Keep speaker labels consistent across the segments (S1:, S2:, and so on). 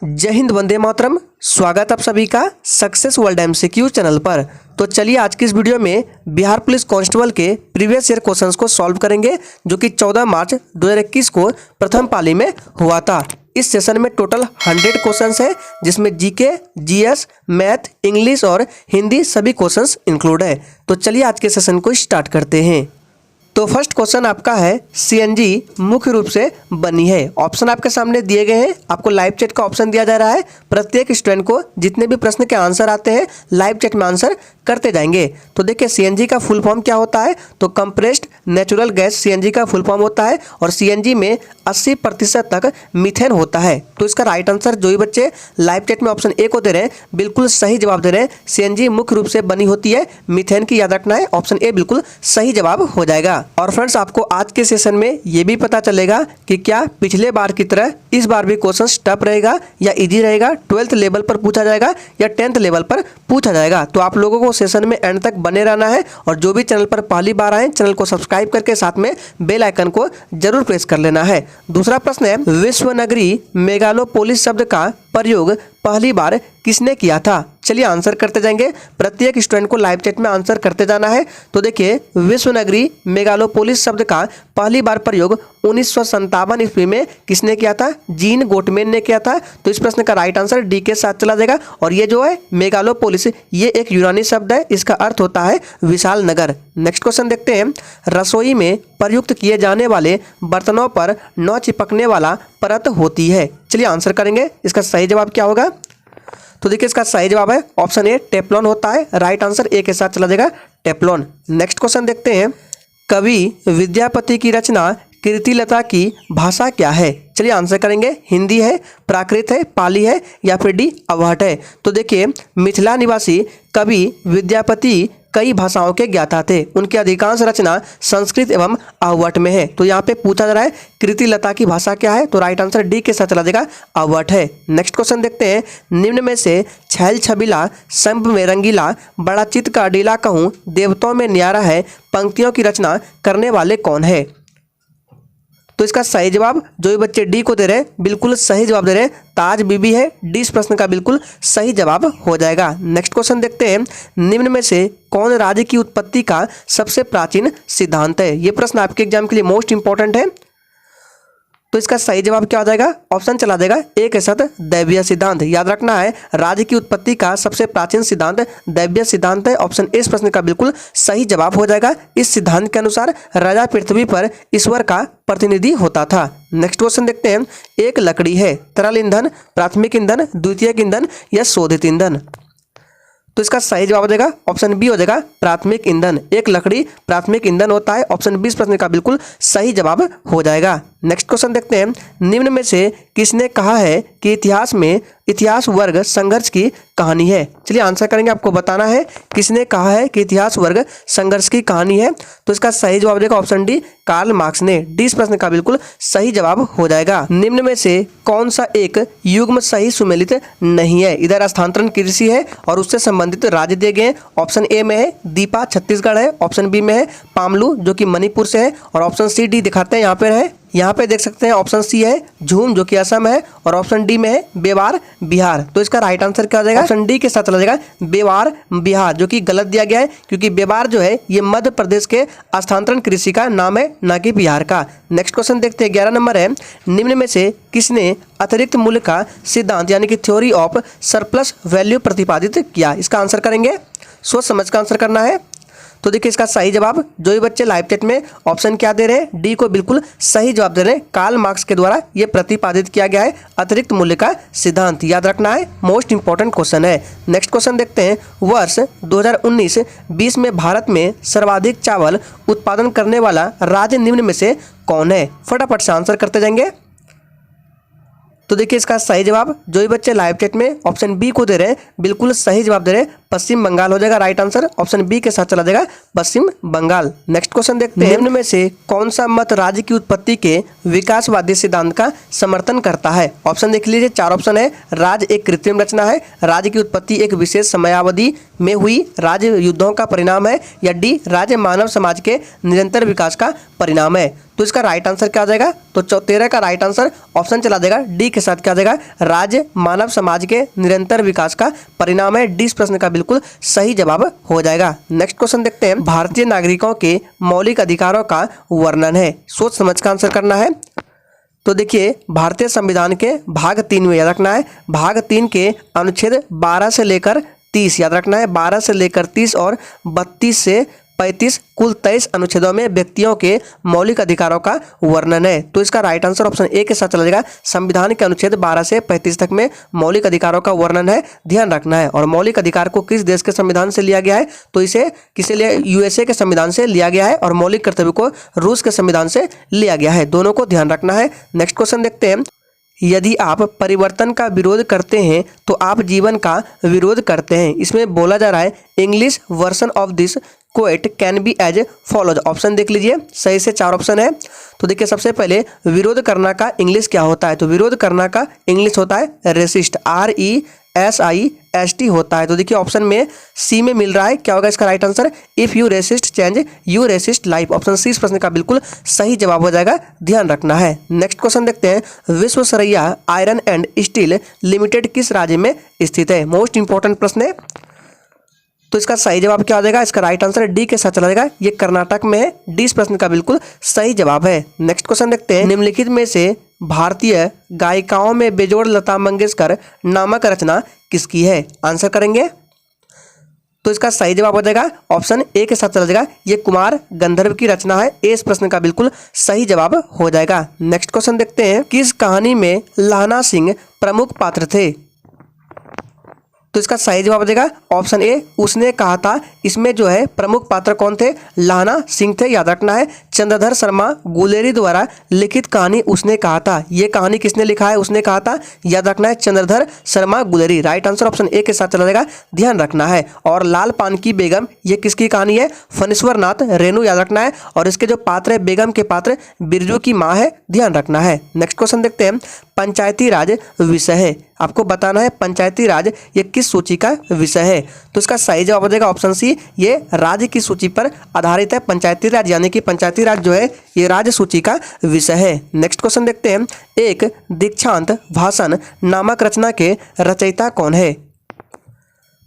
S1: जय हिंद, वंदे मातरम। स्वागत आप सभी का सक्सेस वर्ल्ड एमसीक्यू चैनल पर। तो चलिए आज की इस वीडियो में बिहार पुलिस कांस्टेबल के प्रीवियस ईयर क्वेश्चंस को सॉल्व करेंगे, जो कि 14 मार्च 2021 को प्रथम पाली में हुआ था। इस सेशन में टोटल 100 क्वेश्चंस है, जिसमें जीके, जीएस, मैथ, इंग्लिश और हिंदी सभी क्वेश्चंस इंक्लूड है। तो चलिए आज के सेशन को स्टार्ट करते हैं। तो फर्स्ट क्वेश्चन आपका है, सीएनजी मुख्य रूप से बनी है। ऑप्शन आपके सामने दिए गए हैं, आपको लाइव चैट का ऑप्शन दिया जा रहा है। प्रत्येक स्टूडेंट को जितने भी प्रश्न के आंसर आते हैं लाइव चैट में आंसर करते जाएंगे। तो देखिए सीएनजी का फुल फॉर्म क्या होता है, तो कंप्रेस्ड नेचुरल गैस सीएनजी का फुल फॉर्म होता है, और सीएनजी में 80% तक मीथेन होता है। तो इसका राइट आंसर जो भी बच्चे लाइव चैट में ऑप्शन ए को दे रहे हैं बिल्कुल सही जवाब दे रहे हैं। सीएनजी मुख्य रूप से बनी होती है मीथेन की, याद रखना है। ऑप्शन ए बिल्कुल सही जवाब हो जाएगा। और फ्रेंड्स आपको आज के सेशन में ये भी पता चलेगा कि क्या पिछले बार की तरह इस बार भी क्वेश्चन टफ रहेगा या इजी रहेगा, 12th लेवल पर पूछा जाएगा या 10th लेवल पर पूछा जाएगा। तो आप लोगों को सेशन में एंड तक बने रहना है, और जो भी चैनल पर पहली बार आए चैनल को सब्सक्राइब करके साथ में बेल आइकन को जरूर प्रेस कर लेना है। दूसरा प्रश्न है, विश्व नगरी मेगालोपोलिस शब्द का प्रयोग पहली बार किसने किया था? चलिए आंसर करते जाएंगे। प्रत्येक स्टूडेंट को लाइव चैट में आंसर करते जाना है। तो देखिए विश्व नगरी मेगालोपोलिस शब्द का पहली बार प्रयोग 1957 ईस्वी में किसने किया था? जीन गोटमेन ने किया था। तो इस प्रश्न का राइट आंसर डी के साथ चला जाएगा। और ये जो है मेगालोपोलिस, ये एक यूनानी शब्द है, इसका अर्थ होता है विशाल नगर। नेक्स्ट क्वेश्चन देखते हैं, रसोई में प्रयुक्त किए जाने वाले बर्तनों पर न चिपकने वाला परत होती है। चलिए आंसर करेंगे, इसका सही जवाब क्या होगा? तो देखिए इसका सही जवाब है ऑप्शन ए, टेफ्लॉन होता है। राइट आंसर ए के साथ चला जाएगा, टेफ्लॉन। नेक्स्ट क्वेश्चन देखते हैं, कवि विद्यापति की रचना कीर्तिलता की भाषा क्या है? चलिए आंसर करेंगे, हिंदी है, प्राकृत है, पाली है, या फिर डी अवहट है। तो देखिए मिथिला निवासी कवि विद्यापति कई भाषाओं के ज्ञाता थे। उनकी अधिकांश रचना संस्कृत एवं अवहट में है। तो यहाँ पे पूछा जा रहा है कीर्तिलता की भाषा क्या है, तो राइट आंसर डी के साथ चला जाएगा, अवहट है। नेक्स्ट क्वेश्चन देखते हैं, निम्न में से छैल छबीला, संप में रंगीला, बड़ा चित्त का अडीला कहूँ, देवताओं में न्यारा है, पंक्तियों की रचना करने वाले कौन है? तो इसका सही जवाब जो भी बच्चे डी को दे रहे हैं बिल्कुल सही जवाब दे रहे हैं, ताज बीबी है। डी इस प्रश्न का बिल्कुल सही जवाब हो जाएगा। नेक्स्ट क्वेश्चन देखते हैं, निम्न में से कौन राज्य की उत्पत्ति का सबसे प्राचीन सिद्धांत है? ये प्रश्न आपके एग्जाम के लिए मोस्ट इंपॉर्टेंट है। तो इसका सही जवाब क्या हो जाएगा? ऑप्शन चला देगा ए के साथ, दैवीय सिद्धांत। याद रखना है राज्य की उत्पत्ति का सबसे प्राचीन सिद्धांत दैवीय सिद्धांत है। ऑप्शन ए इस प्रश्न का बिल्कुल सही जवाब हो जाएगा। इस सिद्धांत के अनुसार राजा पृथ्वी पर ईश्वर का प्रतिनिधि होता था। नेक्स्ट क्वेश्चन देखते हैं, एक लकड़ी है, तरल ईंधन, प्राथमिक ईंधन, द्वितीयक ईंधन या शोधित ईंधन? तो इसका सही जवाब हो जाएगा ऑप्शन बी हो जाएगा, प्राथमिक ईंधन। एक लकड़ी प्राथमिक ईंधन होता है। ऑप्शन बी इस प्रश्न का बिल्कुल सही जवाब हो जाएगा। नेक्स्ट क्वेश्चन देखते हैं, निम्न में से किसने कहा है कि इतिहास में इतिहास वर्ग संघर्ष की कहानी है? चलिए आंसर करेंगे, आपको बताना है किसने कहा है कि इतिहास वर्ग संघर्ष की कहानी है। तो इसका सही जवाब देगा ऑप्शन डी, कार्ल मार्क्स ने। डी इस प्रश्न का बिल्कुल सही जवाब हो जाएगा। निम्न में से कौन सा एक युग्म सही सुमेलित नहीं है? इधर स्थानांतरण कृषि है और उससे संबंधित राज्य दिए गए हैं। ऑप्शन ए में है दीपा, छत्तीसगढ़ है। ऑप्शन बी में है पामलू, जो कि मणिपुर से है। और ऑप्शन सी डी दिखाते हैं, यहाँ पे देख सकते हैं ऑप्शन सी है झूम, जो कि असम है। और ऑप्शन डी में है बेवार, बिहार। तो इसका राइट आंसर क्या हो जाएगा? ऑप्शन डी के साथ चला जाएगा, बेवार, बिहार, जो कि गलत दिया गया है, क्योंकि बेवार जो है ये मध्य प्रदेश के स्थानांतरण कृषि का नाम है, ना कि बिहार का। नेक्स्ट क्वेश्चन देखते हैं, 11 नंबर है, निम्न में से किसने अतिरिक्त मूल्य का सिद्धांत यानी कि थ्योरी ऑफ सरप्लस वैल्यू प्रतिपादित किया? इसका आंसर करेंगे, सोच समझ का आंसर करना है। तो देखिए इसका सही जवाब जो भी बच्चे लाइव चैट में ऑप्शन क्या दे रहे हैं, डी को बिल्कुल सही जवाब दे रहे हैं। कार्ल मार्क्स के द्वारा ये प्रतिपादित किया गया है अतिरिक्त मूल्य का सिद्धांत। याद रखना है, मोस्ट इंपॉर्टेंट क्वेश्चन है। नेक्स्ट क्वेश्चन देखते हैं, वर्ष 2019-20 में भारत में सर्वाधिक चावल उत्पादन करने वाला राज्य निम्न में से कौन है? फटाफट से आंसर करते जाएंगे। तो देखिए इसका सही जवाब जो भी बच्चे लाइव चैट में ऑप्शन बी को दे रहे हैं बिल्कुल सही जवाब दे रहे हैं, पश्चिम बंगाल हो जाएगा। राइट आंसर ऑप्शन बी के साथ चला जाएगा, पश्चिम बंगाल। नेक्स्ट क्वेश्चन देखते हैं, निम्न में से कौन सा मत राज्य की उत्पत्ति के विकासवादी सिद्धांत का समर्थन करता है? ऑप्शन देख लीजिए, 4 ऑप्शन है। राज्य एक कृत्रिम रचना है, राज्य की उत्पत्ति एक विशेष समयावधि में हुई, राज्य युद्धों का परिणाम है, या डी राज्य मानव समाज के निरंतर विकास का परिणाम है। तो इसका राइट आंसर क्या आ जाएगा? तो 13 का राइट आंसर ऑप्शन चला देगा डी के साथ, क्या आ जाएगा? राज्य मानव समाज के निरंतर विकास का परिणाम है। डी इस प्रश्न का बिल्कुल सही जवाब हो जाएगा। नेक्स्ट क्वेश्चन देखते हैं। भारतीय नागरिकों के मौलिक अधिकारों का वर्णन है, सोच समझ कर आंसर करना है। तो देखिए, भारतीय संविधान के भाग 3 में याद रखना है, भाग 3 के अनुच्छेद 12 से लेकर 30 याद रखना है, 12 से लेकर 30 और 32 से 35 कुल 23 अनुच्छेदों में व्यक्तियों के मौलिक अधिकारों का वर्णन है। तो इसका राइट आंसर ऑप्शन ए के साथ चला जाएगा। संविधान के अनुच्छेद 12 से 35 तक में मौलिक अधिकारों का वर्णन है, ध्यान रखना है। और मौलिक अधिकार को किस देश के संविधान से लिया गया है? तो इसे किसे लिया? यूएसए के संविधान से लिया गया है। और मौलिक कर्तव्य को रूस के संविधान से लिया गया है, दोनों को ध्यान रखना है। नेक्स्ट क्वेश्चन देखते हैं। यदि आप परिवर्तन का विरोध करते हैं तो आप जीवन का विरोध करते हैं। इसमें बोला जा रहा है English version of this quote can be as follows. Option देख लीजिए, सही से 4 ऑप्शन है। तो देखिए, सबसे पहले विरोध करना का इंग्लिश क्या होता है? तो विरोध करना का इंग्लिश होता है रेसिस्ट, RESIST होता है। तो देखिए, ऑप्शन में सी में मिल रहा है, क्या होगा इसका right answer? If you resist change you resist life. Option C इस प्रश्न का बिल्कुल सही जवाब हो जाएगा, ध्यान रखना है। नेक्स्ट क्वेश्चन देखते हैं। Visvesvaraya iron and steel limited किस राज्य में स्थित है? मोस्ट इंपॉर्टेंट प्रश्न है। तो इसका सही जवाब क्या हो जाएगा? इसका राइट आंसर डी के साथ चला जाएगा, ये कर्नाटक में है। डी इस प्रश्न का बिल्कुल सही जवाब है। नेक्स्ट क्वेश्चन देखते हैं। निम्नलिखित में से भारतीय गायिकाओं में बेजोड़ लता मंगेशकर नामक रचना किसकी है? आंसर करेंगे। तो इसका सही जवाब हो जाएगा ऑप्शन ए के साथ चला जाएगा, ये कुमार गंधर्व की रचना है। ए इस प्रश्न का बिल्कुल सही जवाब हो जाएगा। नेक्स्ट क्वेश्चन देखते हैं। किस कहानी में लहना सिंह प्रमुख पात्र थे? तो इसका सही जवाब हो जाएगा ऑप्शन ए, उसने कहा था। इसमें जो है प्रमुख पात्र कौन थे? लहना सिंह थे, याद रखना है। चंद्रधर शर्मा गुलेरी द्वारा लिखित कहानी उसने कहा था। ये कहानी किसने लिखा है? उसने कहा था, याद रखना है, Chandradhar Sharma Guleri. Right answer option A के साथ चला जाएगा, ध्यान रखना है। और लाल पान की बेगम, ये किसकी कहानी है? फणीश्वर नाथ रेणु, याद रखना है। और इसके जो पात्र है, बेगम के पात्र बिरजू की माँ है, ध्यान रखना है। नेक्स्ट क्वेश्चन देखते हैं। पंचायती राज विषय है, आपको बताना है पंचायती राज ये किस सूची का विषय है? तो इसका सही जवाब हो जाएगा ऑप्शन सी, ये राज्य की सूची पर आधारित है। पंचायती राज यानी कि पंचायती राज जो है ये राज्य सूची का विषय है। नेक्स्ट क्वेश्चन देखते हैं। एक दीक्षांत भाषण नामक रचना के रचयिता कौन है?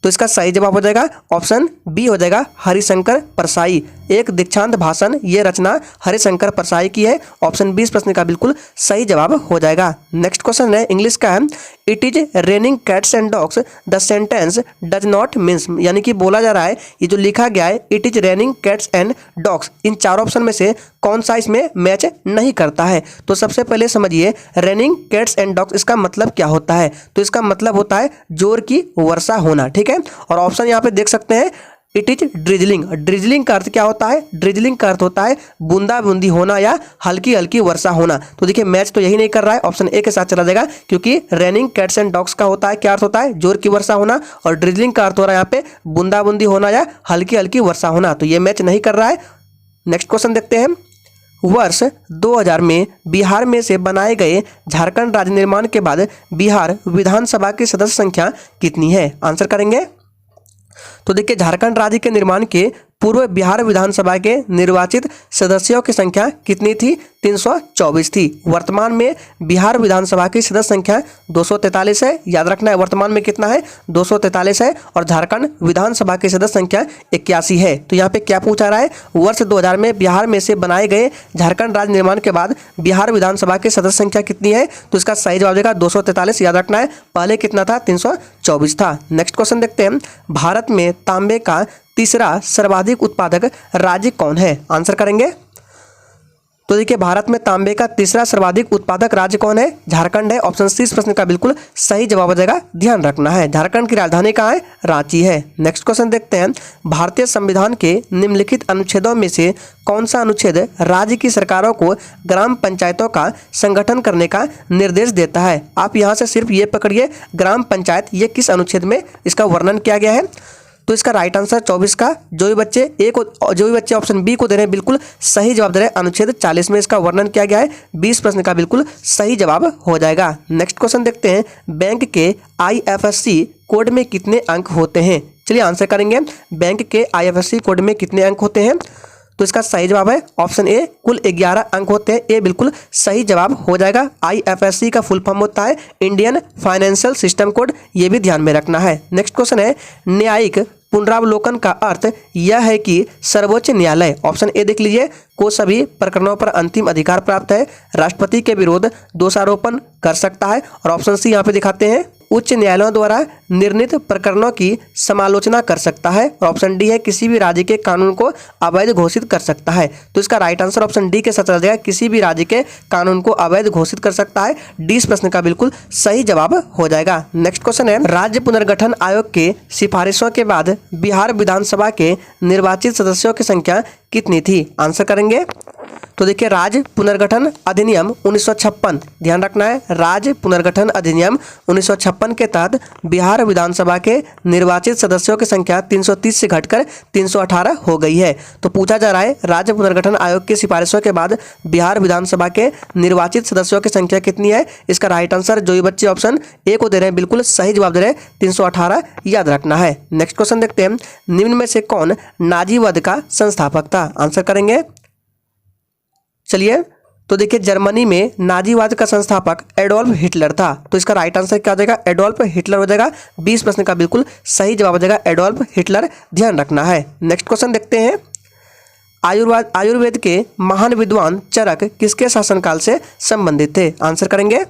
S1: तो इसका सही जवाब हो जाएगा ऑप्शन बी हो जाएगा, हरिशंकर परसाई। एक दीक्षांत भाषण ये रचना हरिशंकर परसाई की है। ऑप्शन बी इस प्रश्न का बिल्कुल सही जवाब हो जाएगा। नेक्स्ट क्वेश्चन है इंग्लिश का है। It is raining cats and dogs the sentence does not means, यानी कि बोला जा रहा है, ये जो लिखा गया है it is raining cats and dogs, in 4 option में से कौन सा इसमें मैच नहीं करता है? तो सबसे पहले समझिए, रेनिंग कैट्स एंड डॉग्स इसका मतलब क्या होता है? तो इसका मतलब होता है जोर की वर्षा होना, ठीक है। और ऑप्शन यहाँ पे देख सकते हैं, इट इज ड्रिजलिंग। ड्रिजलिंग का अर्थ क्या होता है? ड्रिजलिंग का अर्थ होता है बूंदा बूंदी होना या हल्की हल्की वर्षा होना। तो देखिए, मैच तो यही नहीं कर रहा है, ऑप्शन ए के साथ चला जाएगा, क्योंकि रेनिंग कैट्स एंड डॉग्स का होता है, क्या अर्थ होता है? जोर की वर्षा होना। और ड्रिजलिंग का अर्थ हो रहा है यहाँ पे बूंदा बूंदी होना या हल्की हल्की वर्षा होना, तो ये मैच नहीं कर रहा है। नेक्स्ट क्वेश्चन देखते हैं। वर्ष 2000 में बिहार में से बनाए गए झारखंड राज्य निर्माण के बाद बिहार विधानसभा की सदस्य संख्या कितनी है? आंसर करेंगे। तो देखिए, झारखंड राज्य के निर्माण के पूर्व बिहार विधानसभा के निर्वाचित सदस्यों की संख्या कितनी थी? 324 थी। वर्तमान में बिहार विधानसभा की सदस्य संख्या 243 है, याद रखना है, वर्तमान में कितना है? 243 है। और झारखंड विधानसभा की सदस्य संख्या 81 है। तो यहाँ पे क्या पूछा रहा है? वर्ष 2000 में बिहार में से बनाए गए झारखंड राज्य निर्माण के बाद बिहार विधानसभा की सदस्य संख्या कितनी है? तो इसका सही जवाब देगा 243, याद रखना है, पहले कितना था? 324 था। नेक्स्ट क्वेश्चन देखते हैं। भारत में तांबे का तीसरा सर्वाधिक उत्पादक राज्य कौन है? आंसर करेंगे। तो देखिए, भारत में तांबे का तीसरा सर्वाधिक उत्पादक राज्य कौन है? झारखंड है। ऑप्शन सी इस प्रश्न का बिल्कुल सही जवाब हो जाएगा, ध्यान रखना है। झारखंड की राजधानी कहाँ है? रांची है। नेक्स्ट क्वेश्चन देखते हैं। भारतीय संविधान के निम्नलिखित अनुच्छेदों में से कौन सा अनुच्छेद राज्य की सरकारों को ग्राम पंचायतों का संगठन करने का निर्देश देता है? आप यहाँ से सिर्फ ये पकड़िए, ग्राम पंचायत ये किस अनुच्छेद में इसका वर्णन किया गया है? तो इसका राइट आंसर 24 का, जो भी बच्चे ऑप्शन बी को दे रहे हैं बिल्कुल सही जवाब दे रहे हैं, अनुच्छेद 40 में इसका वर्णन किया गया है। 20 प्रश्न का बिल्कुल सही जवाब हो जाएगा। नेक्स्ट क्वेश्चन देखते हैं। बैंक के IFSC कोड में कितने अंक होते हैं? चलिए आंसर करेंगे। बैंक के IFSC कोड में कितने अंक होते हैं? तो इसका सही जवाब है ऑप्शन ए, कुल 11 अंक होते हैं। ए बिल्कुल सही जवाब हो जाएगा। IFSC का फुल फॉर्म होता है इंडियन फाइनेंशियल सिस्टम कोड, ये भी ध्यान में रखना है। नेक्स्ट क्वेश्चन है, न्यायिक पुनरावलोकन का अर्थ यह है कि सर्वोच्च न्यायालय, ऑप्शन ए देख लीजिए, को सभी प्रकरणों पर अंतिम अधिकार प्राप्त है, राष्ट्रपति के विरुद्ध दोषारोपण कर सकता है, और ऑप्शन सी यहाँ पे दिखाते हैं, उच्च न्यायालयों द्वारा निर्णीत प्रकरणों की समालोचना कर सकता है, और ऑप्शन डी है, किसी भी राज्य के कानून को अवैध घोषित कर सकता है। तो इसका राइट आंसर ऑप्शन डी के साथ चला जाएगा, किसी भी राज्य के कानून को अवैध घोषित कर सकता है। डी इस प्रश्न का बिल्कुल सही जवाब हो जाएगा। नेक्स्ट क्वेश्चन है, राज्य पुनर्गठन आयोग के सिफारिशों के बाद बिहार विधानसभा के निर्वाचित सदस्यों की संख्या कितनी थी? आंसर करेंगे तो देखिए, राज्य पुनर्गठन अधिनियम 1956, ध्यान रखना है, राज्य पुनर्गठन अधिनियम 1956 के तहत बिहार विधानसभा के निर्वाचित सदस्यों की संख्या 330 से घटकर 318 हो गई है। तो पूछा जा रहा है, राज्य पुनर्गठन आयोग की सिफारिशों के बाद बिहार विधानसभा के निर्वाचित सदस्यों की संख्या कितनी है? इसका राइट आंसर जो ये बच्चे ऑप्शन ए को दे रहे हैं, बिल्कुल सही जवाब दे रहे हैं, 318 याद रखना है। नेक्स्ट क्वेश्चन देखते हैं, निम्न में से कौन नाजीवाद का संस्थापक था? आंसर करेंगे। चलिए, तो देखिए, जर्मनी में नाजीवाद का संस्थापक एडोल्फ हिटलर था। तो इसका राइट आंसर क्या हो जाएगा? एडोल्फ हिटलर हो जाएगा। 20 प्रश्न का बिल्कुल सही जवाब हो जाएगा, एडोल्फ हिटलर, ध्यान रखना है। नेक्स्ट क्वेश्चन देखते हैं, आयुर्वेद के महान विद्वान चरक किसके शासनकाल से संबंधित थे? आंसर करेंगे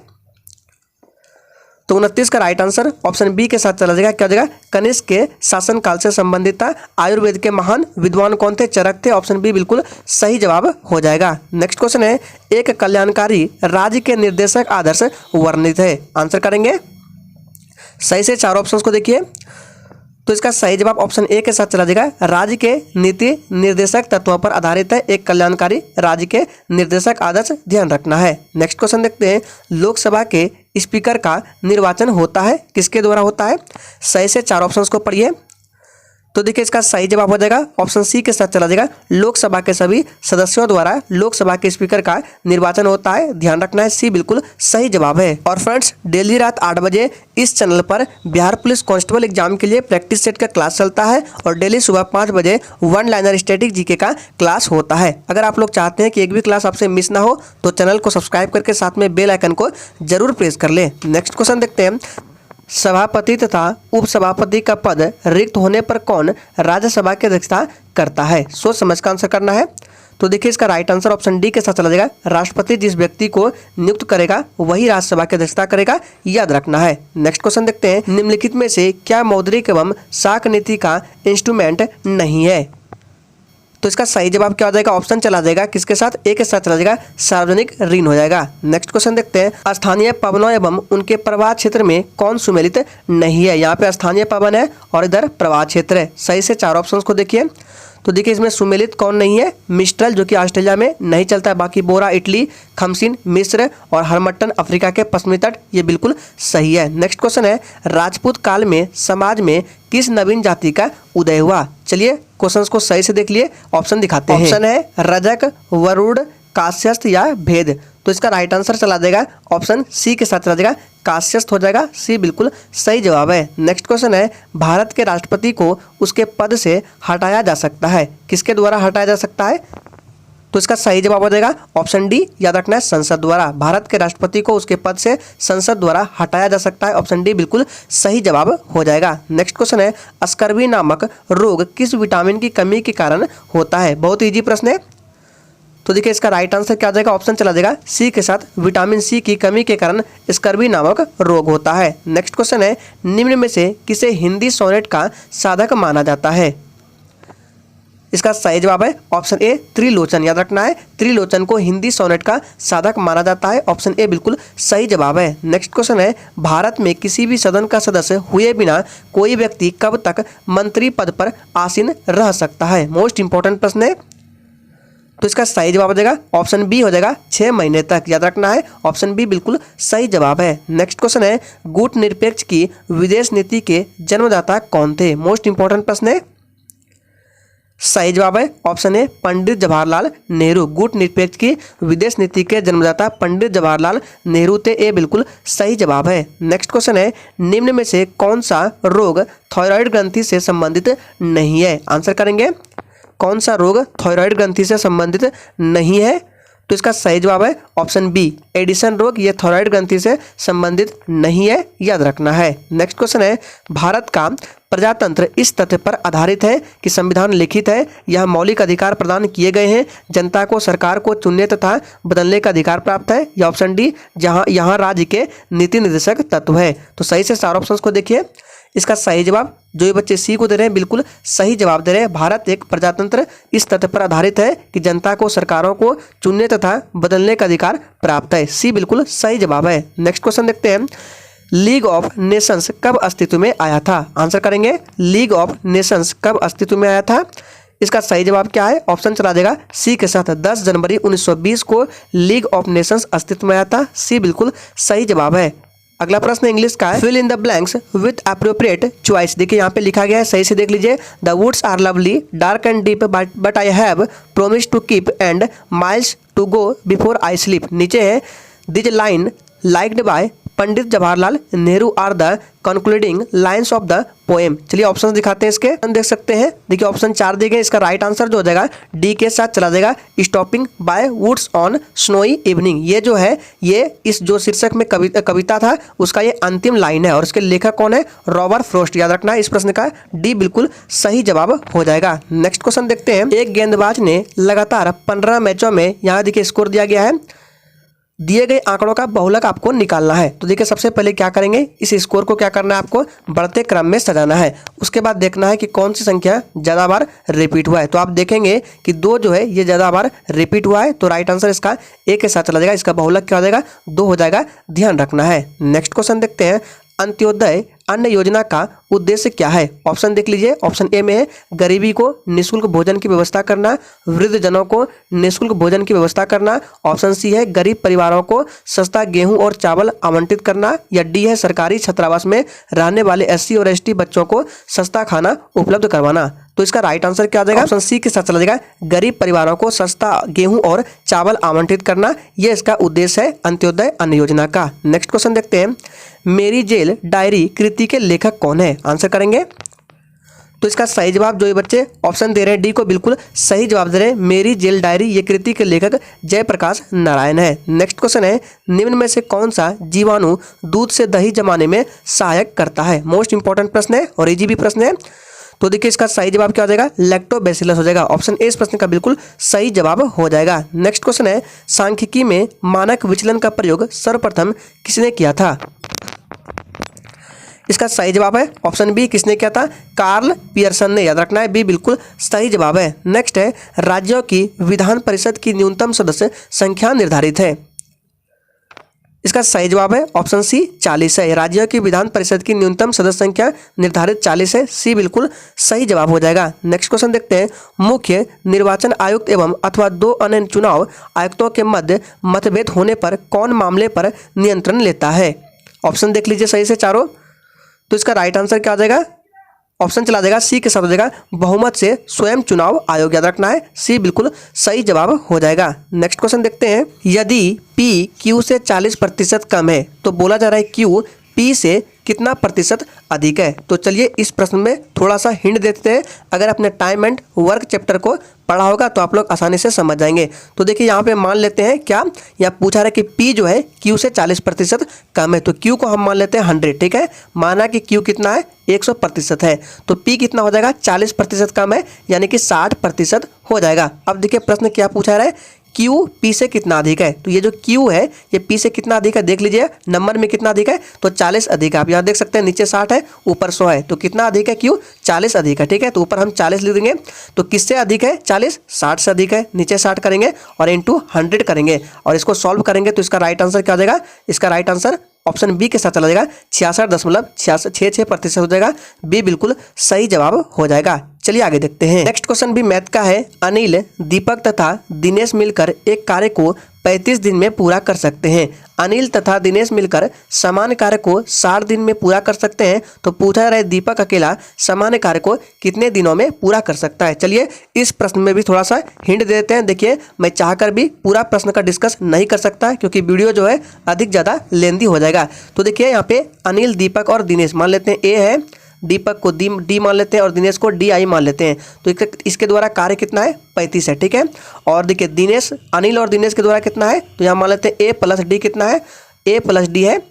S1: तो 29 का राइट आंसर ऑप्शन बी के साथ चला जाएगा, क्या हो जाएगा? कनिष्क के शासनकाल से संबंधित था। आयुर्वेद के महान विद्वान कौन थे? चरक थे। ऑप्शन बी बिल्कुल सही जवाब हो जाएगा। नेक्स्ट क्वेश्चन है, एक कल्याणकारी राज्य के निर्देशक आदर्श वर्णित है। आंसर करेंगे। सही से चार ऑप्शंस को देखिए, तो इसका सही जवाब ऑप्शन ए के साथ चला जाएगा, राज्य के नीति निर्देशक तत्वों पर आधारित है एक कल्याणकारी राज्य के निर्देशक आदर्श, ध्यान रखना है। नेक्स्ट क्वेश्चन देखते हैं, लोकसभा के स्पीकर का निर्वाचन होता है, किसके द्वारा होता है? सही से चार ऑप्शंस को पढ़िए, तो देखिए इसका सही जवाब हो जाएगा ऑप्शन सी के साथ चला जाएगा, लोकसभा के सभी सदस्यों द्वारा लोकसभा के स्पीकर का निर्वाचन होता है, ध्यान रखना है, सी बिल्कुल सही जवाब है। और फ्रेंड्स, डेली रात 8 बजे इस चैनल पर बिहार पुलिस कांस्टेबल एग्जाम के लिए प्रैक्टिस सेट का क्लास चलता है, और डेली सुबह 5 बजे वन लाइनर स्टैटिक जीके का क्लास होता है। अगर आप लोग चाहते हैं कि एक भी क्लास आपसे मिस ना हो, तो चैनल को सब्सक्राइब करके साथ में बेल आइकन को जरूर प्रेस कर ले। नेक्स्ट क्वेश्चन देखते हैं, सभापति तथा उपसभापति का पद रिक्त होने पर कौन राज्यसभा की अध्यक्षता करता है? सोच समझ का आंसर करना है। तो देखिए इसका राइट आंसर ऑप्शन डी के साथ चला जाएगा, राष्ट्रपति जिस व्यक्ति को नियुक्त करेगा वही राज्यसभा की अध्यक्षता करेगा, याद रखना है। नेक्स्ट क्वेश्चन देखते हैं, निम्नलिखित में से क्या मौद्रिक एवं साख नीति का इंस्ट्रूमेंट नहीं है? तो इसका सही जवाब क्या हो जाएगा? ऑप्शन चला जाएगा किसके साथ? ए के साथ चला जाएगा, सार्वजनिक ऋण हो जाएगा। नेक्स्ट क्वेश्चन देखते हैं, स्थानीय पवनों एवं उनके प्रवाह क्षेत्र में कौन सुमेलित नहीं है? यहाँ पे स्थानीय पवन है और इधर प्रवाह क्षेत्र है। सही से चार ऑप्शंस को देखिए, तो देखिए इसमें सुमेलित कौन नहीं है? मिस्ट्रल जो कि ऑस्ट्रेलिया में नहीं चलता है, बाकी बोरा इटली, खमसिन मिस्र और हरमट्टन अफ्रीका के पश्चिमी तट, ये बिल्कुल सही है। नेक्स्ट क्वेश्चन है, राजपूत काल में समाज में किस नवीन जाति का उदय हुआ? चलिए क्वेश्चंस को सही से देख लिए, ऑप्शन दिखाते हैं। ऑप्शन है रजक, वरुड़, काश्यस्थ या भेद। तो इसका राइट आंसर चला देगा ऑप्शन सी के साथ चला जाएगा, काश्यस्थ हो जाएगा, सी बिल्कुल सही जवाब है। नेक्स्ट क्वेश्चन है, भारत के राष्ट्रपति को उसके पद से हटाया जा सकता है, किसके द्वारा हटाया जा सकता है? तो इसका सही जवाब हो जाएगा ऑप्शन डी, याद रखना है, संसद द्वारा। भारत के राष्ट्रपति को उसके पद से संसद द्वारा हटाया जा सकता है, ऑप्शन डी बिल्कुल सही जवाब हो जाएगा। नेक्स्ट क्वेश्चन है, स्कर्वी नामक रोग किस विटामिन की कमी के कारण होता है? बहुत इजी प्रश्न है, तो देखिए इसका राइट आंसर क्या आ जाएगा? ऑप्शन चला जाएगा सी के साथ, विटामिन सी की कमी के कारण स्कर्वी नामक रोग होता है। नेक्स्ट क्वेश्चन है, निम्न में से किसे हिंदी सोनेट का साधक माना जाता है? इसका सही जवाब है ऑप्शन ए, त्रिलोचन, याद रखना है, त्रिलोचन को हिंदी सोनेट का साधक माना जाता है, ऑप्शन ए बिल्कुल सही जवाब है। नेक्स्ट क्वेश्चन है, भारत में किसी भी सदन का सदस्य हुए बिना कोई व्यक्ति कब तक मंत्री पद पर आसीन रह सकता है? मोस्ट इंपॉर्टेंट प्रश्न है, तो इसका सही जवाब हो जाएगा ऑप्शन बी हो जाएगा, 6 महीने तक, याद रखना है, ऑप्शन बी बिल्कुल सही जवाब है। नेक्स्ट क्वेश्चन है, गुट निरपेक्ष की विदेश नीति के जन्मदाता कौन थे? मोस्ट इंपॉर्टेंट प्रश्न है, सही जवाब है ऑप्शन ए, पंडित जवाहरलाल नेहरू। गुट निरपेक्ष की विदेश नीति के जन्मदाता पंडित जवाहरलाल नेहरू थे, ए बिल्कुल सही जवाब है। नेक्स्ट क्वेश्चन है, निम्न में से कौन सा रोग थायराइड ग्रंथि से संबंधित नहीं है? आंसर करेंगे कौन सा रोग थायराइड ग्रंथि से संबंधित नहीं है? तो इसका सही जवाब है ऑप्शन बी, एडिसन रोग। ये थायराइड ग्रंथि से संबंधित नहीं है, याद रखना है। नेक्स्ट क्वेश्चन है, भारत का प्रजातंत्र इस तथ्य पर आधारित है कि संविधान लिखित है, यह मौलिक अधिकार प्रदान किए गए हैं, जनता को सरकार को चुनने तथा बदलने का अधिकार प्राप्त है, या ऑप्शन डी, जहां यहाँ राज्य के नीति निर्देशक तत्व है। तो सही से चार ऑप्शंस को देखिए। इसका सही जवाब जो ये बच्चे सी को दे रहे हैं बिल्कुल सही जवाब दे रहे हैं। भारत एक प्रजातंत्र इस तथ्य पर आधारित है कि जनता को सरकारों को चुनने तथा बदलने का अधिकार प्राप्त है। सी बिल्कुल सही जवाब है। नेक्स्ट क्वेश्चन देखते हैं, लीग ऑफ नेशंस कब अस्तित्व में आया था? आंसर करेंगे, लीग ऑफ नेशंस कब अस्तित्व में आया था? इसका सही जवाब क्या है? ऑप्शन चला देगा सी के साथ। 10 जनवरी 1920 को लीग ऑफ नेशंस अस्तित्व में आया था। सी बिल्कुल सही जवाब है। अगला प्रश्न इंग्लिश का है, fill in the blanks with appropriate choice. देखिए यहाँ पे लिखा गया है, सही से देख लीजिए। The woods are lovely, dark and deep, but I have promise to keep and miles to go before I sleep. नीचे है, this line liked by Pandit Jawaharlal Nehru are the concluding lines of the poem. चलिए option दिखाते हैं इसके, देख सकते हैं। देखिए ऑप्शन 4 दिए गए, इसका राइट आंसर जो हो जाएगा डी के साथ चला जाएगा, stopping by woods on snowy evening. ये जो है ये इस जो शीर्षक में कविता था उसका ये अंतिम लाइन है, और इसके लेखक कौन है? Robert Frost. याद रखना है, इस प्रश्न का डी बिल्कुल सही जवाब हो जाएगा। नेक्स्ट क्वेश्चन देखते हैं, एक गेंदबाज ने लगातार 15 मैचों में, यहाँ देखिए स्कोर दिया गया है, दिए गए आंकड़ों का बहुलक आपको निकालना है। तो देखिए सबसे पहले क्या करेंगे, इस स्कोर को क्या करना है, आपको बढ़ते क्रम में सजाना है। उसके बाद देखना है कि कौन सी संख्या ज़्यादा बार रिपीट हुआ है। तो आप देखेंगे कि 2 जो है ये ज़्यादा बार रिपीट हुआ है, तो राइट आंसर इसका ए के साथ चला जाएगा। इसका बहुलक क्या हो जाएगा? 2 हो जाएगा, ध्यान रखना है। नेक्स्ट क्वेश्चन देखते हैं, अंत्योदय अन्न योजना का उद्देश्य क्या है? ऑप्शन देख लीजिए। ऑप्शन ए में है गरीबी को निःशुल्क भोजन की व्यवस्था करना, वृद्ध जनों को निःशुल्क भोजन की व्यवस्था करना, ऑप्शन सी है गरीब परिवारों को सस्ता गेहूं और चावल आवंटित करना, या डी है सरकारी छात्रावास में रहने वाले एससी और एसटी बच्चों को सस्ता खाना उपलब्ध करवाना। तो इसका राइट आंसर क्या आ जाएगा? ऑप्शन सी के साथ चला जाएगा, गरीब परिवारों को सस्ता गेहूं और चावल आवंटित करना। यह इसका उद्देश्य है अंत्योदय अन्न योजना का। नेक्स्ट क्वेश्चन देखते हैं, मेरी जेल डायरी कृति के लेखक कौन है? आंसर करेंगे। तो इसका सही जवाब जो ये बच्चे ऑप्शन दे रहे हैं डी को बिल्कुल सही जवाब दे रहे हैं, मेरी जेल डायरी ये कृति के लेखक जयप्रकाश नारायण है। नेक्स्ट क्वेश्चन है, निम्न में से कौन सा जीवाणु दूध से दही जमाने में सहायक करता है? मोस्ट इंपॉर्टेंट प्रश्न है और इजी भी प्रश्न है। तो देखिए इसका सही जवाब क्या हो जाएगा? लैक्टोबैसिलस हो जाएगा। ऑप्शन ए इस प्रश्न का बिल्कुल सही जवाब हो जाएगा। नेक्स्ट क्वेश्चन है, सांख्यिकी में मानक विचलन का प्रयोग सर्वप्रथम किसने किया था? इसका सही जवाब है ऑप्शन बी, किसने किया था? कार्ल पियर्सन ने। याद रखना है, बी बिल्कुल सही जवाब है। नेक्स्ट है, राज्यों की विधान परिषद की न्यूनतम सदस्य संख्या निर्धारित है। इसका सही जवाब है ऑप्शन सी 40 है। राज्यों की विधान परिषद की न्यूनतम सदस्य संख्या निर्धारित 40 है। सी बिल्कुल सही जवाब हो जाएगा। नेक्स्ट क्वेश्चन देखते हैं, मुख्य निर्वाचन आयुक्त एवं अथवा 2 अन्य चुनाव आयुक्तों के मध्य मतभेद होने पर कौन मामले पर नियंत्रण लेता है? ऑप्शन देख लीजिए सही से चारों। तो इसका राइट आंसर क्या आ जाएगा? ऑप्शन चला जाएगा सी के साथ हो जाएगा, बहुमत से स्वयं चुनाव आयोग। याद रखना है, सी बिल्कुल सही जवाब हो जाएगा। नेक्स्ट क्वेश्चन देखते हैं, यदि पी क्यू से 40% कम है तो बोला जा रहा है क्यू पी से कितना प्रतिशत अधिक है? तो चलिए इस प्रश्न में थोड़ा सा हिंट देते हैं। अगर आपने टाइम एंड वर्क चैप्टर को पढ़ा होगा तो आप लोग आसानी से समझ जाएंगे। तो देखिए यहाँ पे मान लेते हैं क्या, यहाँ पूछा रहा है कि P जो है Q से 40% कम है, तो Q को हम मान लेते हैं 100। ठीक है, माना कि Q कितना है? 100% है, तो P कितना हो जाएगा? 40% कम है, यानी कि 60% हो जाएगा। अब देखिए प्रश्न क्या पूछा रहा है, Q P से कितना अधिक है? तो ये जो Q है ये P से कितना अधिक है देख लीजिए, नंबर में कितना अधिक है? तो 40 अधिक है। आप यहाँ देख सकते हैं नीचे 60 है, ऊपर 100 है, तो कितना अधिक है? Q 40 अधिक है। ठीक है, तो ऊपर हम 40 लिख देंगे। तो किससे अधिक है? 40 60 से अधिक है, नीचे 60 करेंगे और इंटू 100 करेंगे और इसको सॉल्व करेंगे। तो इसका राइट आंसर क्या हो जाएगा? इसका राइट आंसर ऑप्शन बी के साथ चला जाएगा, 66.66% हो जाएगा। बी बिल्कुल सही जवाब हो जाएगा। चलिए आगे देखते हैं। नेक्स्ट क्वेश्चन भी मैथ का है। अनिल, दीपक तथा दिनेश मिलकर एक कार्य को 35 दिन में पूरा कर सकते हैं। अनिल तथा दिनेश मिलकर समान कार्य को 60 दिन में पूरा कर सकते हैं, तो पूछा रहा है दीपक अकेला समान कार्य को कितने दिनों में पूरा कर सकता है। चलिए इस प्रश्न में भी थोड़ा सा हिंट दे देते हैं। देखिए मैं चाहकर भी पूरा प्रश्न का डिस्कस नहीं कर सकता क्योंकि वीडियो जो है अधिक ज़्यादा लेंदी हो जाएगा। तो देखिए यहाँ पे अनिल, दीपक और दिनेश मान लेते हैं ए है, दीपक को डी मान लेते हैं और दिनेश को DI मान लेते हैं। तो इसके द्वारा कार्य कितना है 35 है, ठीक है। और देखिए दिनेश, अनिल और दिनेश के द्वारा कितना है, तो यहाँ मान लेते हैं A + D कितना है, A + D है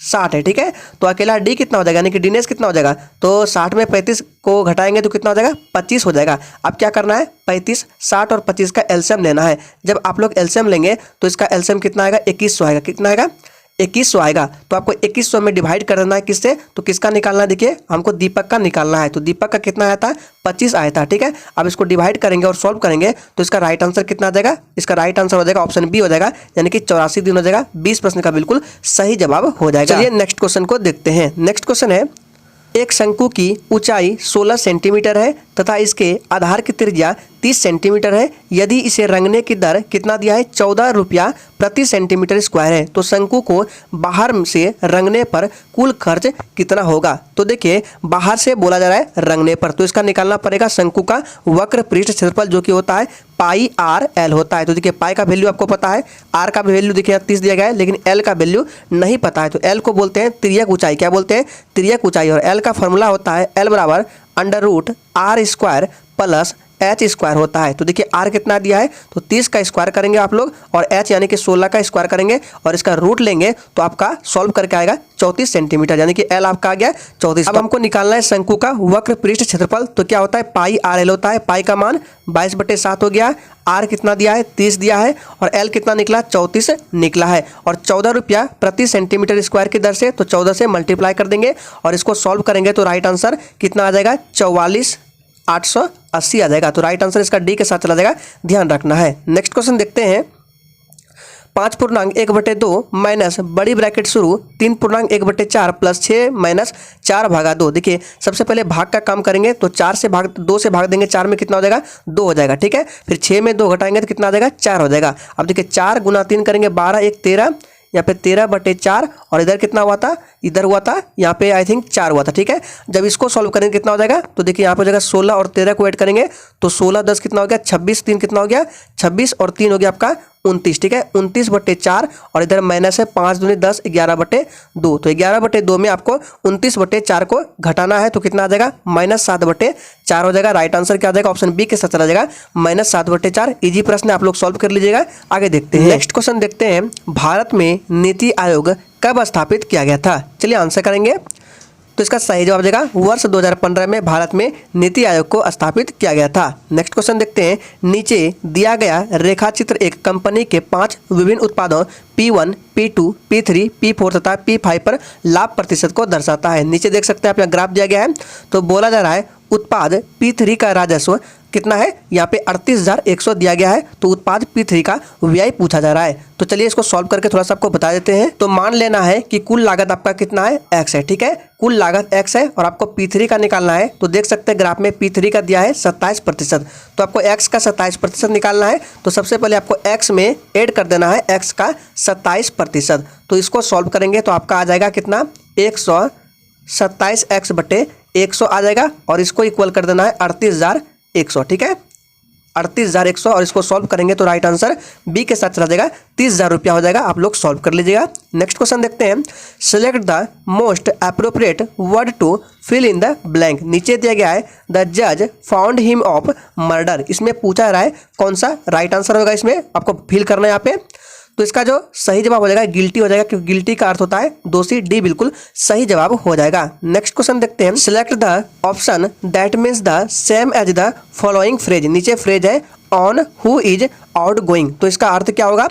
S1: 60 है, ठीक है। तो अकेला D कितना हो जाएगा, यानी कि दिनेश कितना हो जाएगा, तो 60 में 35 को घटाएंगे तो कितना हो जाएगा 25 हो जाएगा। अब क्या करना है 35, 60 और 25 का एलसीएम लेना है। जब आप लोग एलसीएम लेंगे तो इसका एलसीएम कितना आएगा 2100 आएगा। कितना आएगा 2100 आएगा। तो आपको 2100 में डिवाइड कर देना है किससे, तो किसका निकालना है, देखिए हमको दीपक का निकालना है। तो दीपक का कितना आया था 25 आया था, ठीक है। अब इसको डिवाइड करेंगे और सॉल्व करेंगे तो इसका राइट आंसर कितना आ जाएगा, इसका राइट आंसर हो जाएगा ऑप्शन बी हो जाएगा, यानी कि 84 दिन हो जाएगा। 20 प्रश्न का बिल्कुल सही जवाब हो जाएगा। चलिए नेक्स्ट क्वेश्चन को देखते हैं। नेक्स्ट क्वेश्चन है, एक शंकु की ऊंचाई 16 सेंटीमीटर है तथा इसके आधार की त्रिज्या 30 सेंटीमीटर है। यदि इसे रंगने की दर कितना दिया है 14 रुपया प्रति सेंटीमीटर स्क्वायर है, तो शंकु को बाहर से रंगने पर कुल खर्च कितना होगा। तो देखिए बाहर से बोला जा रहा है रंगने पर, तो इसका निकालना पड़ेगा शंकु का वक्र पृष्ठ क्षेत्रफल जो कि होता है पाई आर एल होता है। तो देखिए पाई का वैल्यू आपको पता है, आर का वैल्यू देखिए 30 दिया गया है, लेकिन एल का वैल्यू नहीं पता है। तो एल को बोलते हैं तिर्यक ऊंचाई, क्या बोलते हैं तिर्यक ऊंचाई। और एल का फॉर्मूला होता है एल बराबर √r² प्लस h² होता है। तो देखिए r कितना दिया है, तो 30 का स्क्वायर करेंगे आप लोग और h यानी कि 16 का स्क्वायर करेंगे और इसका रूट लेंगे तो आपका सॉल्व करके आएगा 34 सेंटीमीटर, यानी कि l आपका आ गया 34। अब हमको निकालना है शंकु का वक्र पृष्ठ क्षेत्रफल। तो क्या होता है पाई आर एल होता है, पाई का मान 22/7 हो गया, r कितना दिया है 30 दिया है और l कितना निकला 34 निकला है। और 14 रुपया प्रति सेंटीमीटर स्क्वायर की दर से, तो 14 से मल्टीप्लाई कर देंगे और इसको सॉल्व करेंगे तो राइट आंसर कितना आ जाएगा 44,880 आ जाएगा। तो राइट आंसर इसका डी के साथ चला जाएगा, ध्यान रखना है। नेक्स्ट क्वेश्चन देखते हैं, 5.1/2 माइनस बड़ी ब्रैकेट शुरू 3.1/4 प्लस 6 माइनस 4/2। देखिए सबसे पहले भाग का काम करेंगे तो 2 से भाग देंगे, 4 में कितना हो जाएगा 2 हो जाएगा, ठीक है। फिर 6 में 2 घटाएंगे तो कितना आ जाएगा 4 हो जाएगा। अब देखिए 4 × 3 करेंगे 12 1 13, यहाँ पे 13/4 और इधर कितना हुआ था, इधर हुआ था यहाँ पे आई थिंक 4 हुआ था, ठीक है। जब इसको सॉल्व करेंगे कितना हो जाएगा, तो देखिए यहाँ पे हो जाएगा 16 और 13 को ऐड करेंगे तो 16 10 कितना हो गया 26, 3 कितना हो गया 26 और 3 हो गया आपका 29, ठीक है। 29/4 और इधर माइनस है 5 दूनी 10, 11/2। तो 11/2 में आपको 29/4 को घटाना है तो कितना आ जाएगा -7/4 हो जाएगा। राइट आंसर क्या आ जाएगा, ऑप्शन बी के साथ चला जाएगा -7/4। इजी प्रश्न आप लोग सॉल्व कर लीजिएगा। आगे देखते हैं, नेक्स्ट क्वेश्चन देखते हैं, भारत में नीति आयोग कब स्थापित किया गया था। चलिए आंसर करेंगे तो इसका सही जवाब देगा वर्ष 2015 में भारत में नीति आयोग को स्थापित किया गया था। नेक्स्ट क्वेश्चन देखते हैं, नीचे दिया गया रेखाचित्र एक कंपनी के 5 विभिन्न उत्पादों P1, P2, P3, P4 तथा P5 पर लाभ प्रतिशत को दर्शाता है। नीचे देख सकते हैं आप यहाँ ग्राफ दिया गया है। तो बोला जा रहा है उत्पाद P3 का राजस्व कितना है, यहाँ पे 38,100 दिया गया है। तो उत्पाद P3 का व्यय पूछा जा रहा है। तो चलिए इसको सॉल्व करके थोड़ा सा आपको बता देते हैं। तो मान लेना है कि कुल लागत आपका कितना है x है, ठीक है। कुल लागत x है और आपको P3 का निकालना है। तो देख सकते हैं ग्राफ में P3 का दिया है 27%। तो आपको x का 27% निकालना है। तो सबसे पहले आपको x में ऐड कर देना है x का 27%। तो इसको सॉल्व करेंगे तो आपका आ जाएगा कितना 127x/100 आ जाएगा और इसको इक्वल कर देना है 38,100, ठीक है 38,100 और इसको सॉल्व करेंगे तो राइट आंसर बी के साथ चला जाएगा 30,000 रुपया हो जाएगा। आप लोग सॉल्व कर लीजिएगा। नेक्स्ट क्वेश्चन देखते हैं, select the most appropriate word to fill in the blank. नीचे दिया गया है द जज फाउंड हिम ऑफ मर्डर। इसमें पूछा रहा है कौन सा राइट आंसर होगा, इसमें आपको फिल करना है यहाँ पे। तो इसका जो सही जवाब हो जाएगा गिल्टी हो जाएगा, क्योंकि गिल्टी का अर्थ होता है दोषी। डी बिल्कुल सही जवाब हो जाएगा। नेक्स्ट क्वेश्चन देखते हैं, select the option that means the same as the following phrase. नीचे फ्रेज है on who is outgoing. तो इसका अर्थ क्या होगा,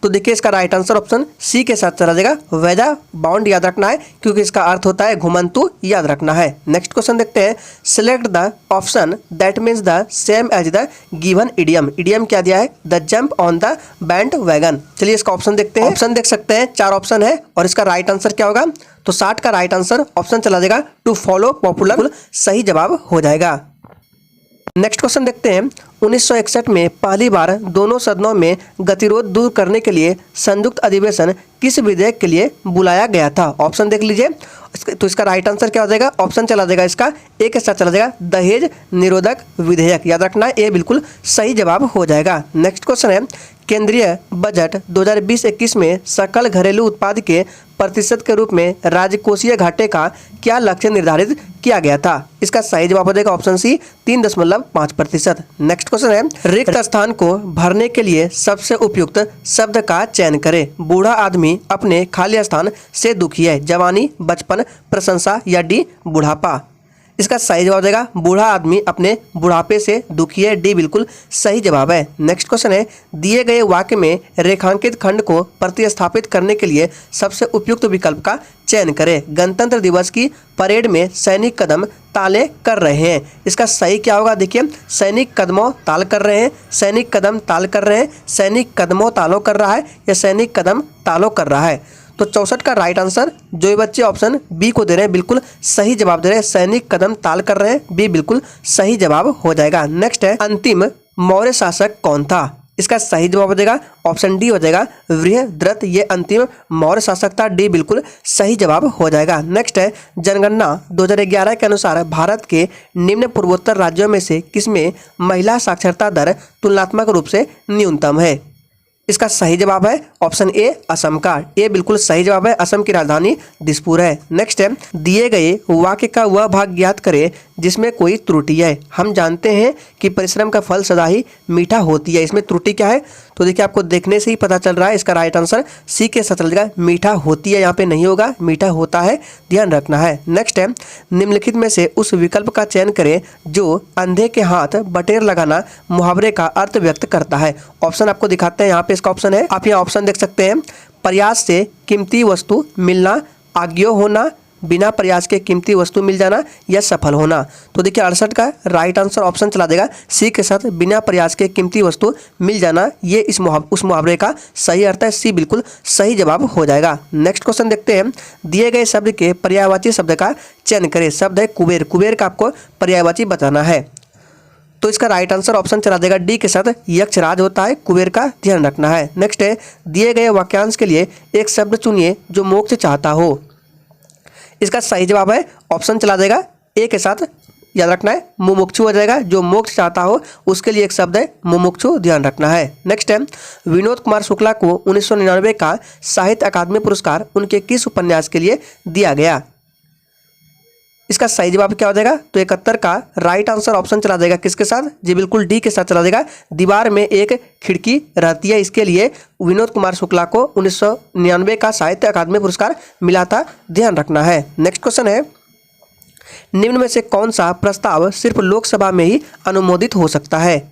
S1: तो देखिए इसका राइट आंसर ऑप्शन सी के साथ चला जाएगा वेजा बाउंड याद रखना है, क्योंकि इसका अर्थ होता है घुमंतु याद रखना है। नेक्स्ट क्वेश्चन देखते हैं, select the option that means the same as the given idiom. Idiom क्या दिया है, the jump on the bandwagon. चलिए इसका ऑप्शन देखते हैं। ऑप्शन देख सकते हैं 4 ऑप्शन है और इसका राइट आंसर क्या होगा, तो 60 का राइट आंसर ऑप्शन चला जाएगा टू फॉलो पॉपुलर, सही जवाब हो जाएगा। नेक्स्ट क्वेश्चन देखते हैं, 1961 में पहली बार दोनों सदनों में गतिरोध दूर करने के लिए संयुक्त अधिवेशन किस विधेयक के लिए बुलाया गया था। ऑप्शन देख लीजिए। तो इसका राइट आंसर क्या हो जाएगा, ऑप्शन चला जाएगा इसका ए के साथ चला जाएगा दहेज निरोधक विधेयक। याद रखना है ए बिल्कुल सही जवाब हो जाएगा। नेक्स्ट क्वेश्चन है, केंद्रीय बजट 2020-21 में सकल घरेलू उत्पाद के प्रतिशत के रूप में राजकोषीय घाटे का क्या लक्ष्य निर्धारित किया गया था। इसका सही जवाब हो जाएगा ऑप्शन सी 3.5%। नेक्स्ट क्वेश्चन है, रिक्त स्थान को भरने के लिए सबसे उपयुक्त शब्द का चयन करें। बूढ़ा आदमी अपने खाली स्थान से दुखी है, जवानी, बचपन, प्रशंसा या डी बुढ़ापा। इसका सही जवाब देगा बूढ़ा आदमी अपने बुढ़ापे से दुखी है, डी बिल्कुल सही जवाब है। नेक्स्ट क्वेश्चन है, दिए गए वाक्य में रेखांकित खंड को प्रतिस्थापित करने के लिए सबसे उपयुक्त विकल्प का चयन करें। गणतंत्र दिवस की परेड में सैनिक कदम ताले कर रहे हैं। इसका सही क्या होगा, देखिए, सैनिक कदमों ताल कर रहे हैं, सैनिक कदम ताल कर रहे हैं, सैनिक कदमों तालों कर रहा है या सैनिक कदम तालों कर रहा है। तो 64 का राइट आंसर जो ये बच्चे ऑप्शन बी को दे रहे हैं बिल्कुल सही जवाब दे रहे हैं, सैनिक कदम ताल कर रहे हैं, बी बिल्कुल सही जवाब हो जाएगा। नेक्स्ट है, अंतिम मौर्य शासक कौन था। इसका सही जवाब हो जाएगा ऑप्शन डी हो जाएगा बृहद्रथ, ये अंतिम मौर्य शासक था, डी बिल्कुल सही जवाब हो जाएगा। नेक्स्ट है, जनगणना 2011 के अनुसार भारत के निम्न पूर्वोत्तर राज्यों में से किसमें महिला साक्षरता दर तुलनात्मक रूप से न्यूनतम है। इसका सही जवाब है ऑप्शन ए असम का, ए बिल्कुल सही जवाब है, असम की राजधानी दिसपुर है। नेक्स्ट है, दिए गए वाक्य का वह भाग ज्ञात करें जिसमें कोई त्रुटि है। हम जानते हैं कि परिश्रम का फल सदा ही मीठा होती है, इसमें त्रुटि क्या है, तो देखिए आपको देखने से ही पता चल रहा है। इसका राइट आंसर सी के साथ चल जाएगा, मीठा होती है यहाँ पे नहीं होगा, मीठा होता है, ध्यान रखना है। नेक्स्ट है, निम्नलिखित में से उस विकल्प का चयन करें जो अंधे के हाथ बटेर लगाना मुहावरे का अर्थ व्यक्त करता है। ऑप्शन आपको दिखाते हैं यहाँ पे, इसका ऑप्शन है, आप यहाँ ऑप्शन देख सकते हैं, प्रयास से कीमती वस्तु मिलना, आज्ञा होना, बिना प्रयास के कीमती वस्तु मिल जाना या सफल होना। तो देखिए 68 का राइट आंसर ऑप्शन चला देगा सी के साथ, बिना प्रयास के कीमती वस्तु मिल जाना, ये उस मुहावरे का सही अर्थ है, सी बिल्कुल सही जवाब हो जाएगा। नेक्स्ट क्वेश्चन देखते हैं, दिए गए शब्द के पर्यायवाची शब्द का चयन करें। शब्द है कुबेर, कुबेर का आपको पर्यायवाची बताना है। तो इसका राइट आंसर ऑप्शन चला देगा डी के साथ, यक्षराज होता है कुबेर का, ध्यान रखना है। नेक्स्ट है, दिए गए वाक्यांश के लिए एक शब्द चुनिए जो मोक्ष चाहता हो। इसका सही जवाब है ऑप्शन चला देगा ए के साथ, याद रखना है मुमुक्षु हो जाएगा, जो मोक्ष चाहता हो उसके लिए एक शब्द है मुमुक्षु, ध्यान रखना है। नेक्स्ट है, विनोद कुमार शुक्ला को 1999 का साहित्य अकादमी पुरस्कार उनके किस उपन्यास के लिए दिया गया। इसका सही जवाब क्या हो जाएगा, तो 71 का राइट आंसर ऑप्शन चला देगा किसके साथ, जी बिल्कुल डी के साथ चला देगा, दीवार में एक खिड़की रहती है, इसके लिए विनोद कुमार शुक्ला को 1999 का साहित्य अकादमी पुरस्कार मिला था, ध्यान रखना है। नेक्स्ट क्वेश्चन है, निम्न में से कौन सा प्रस्ताव सिर्फ लोकसभा में ही अनुमोदित हो सकता है।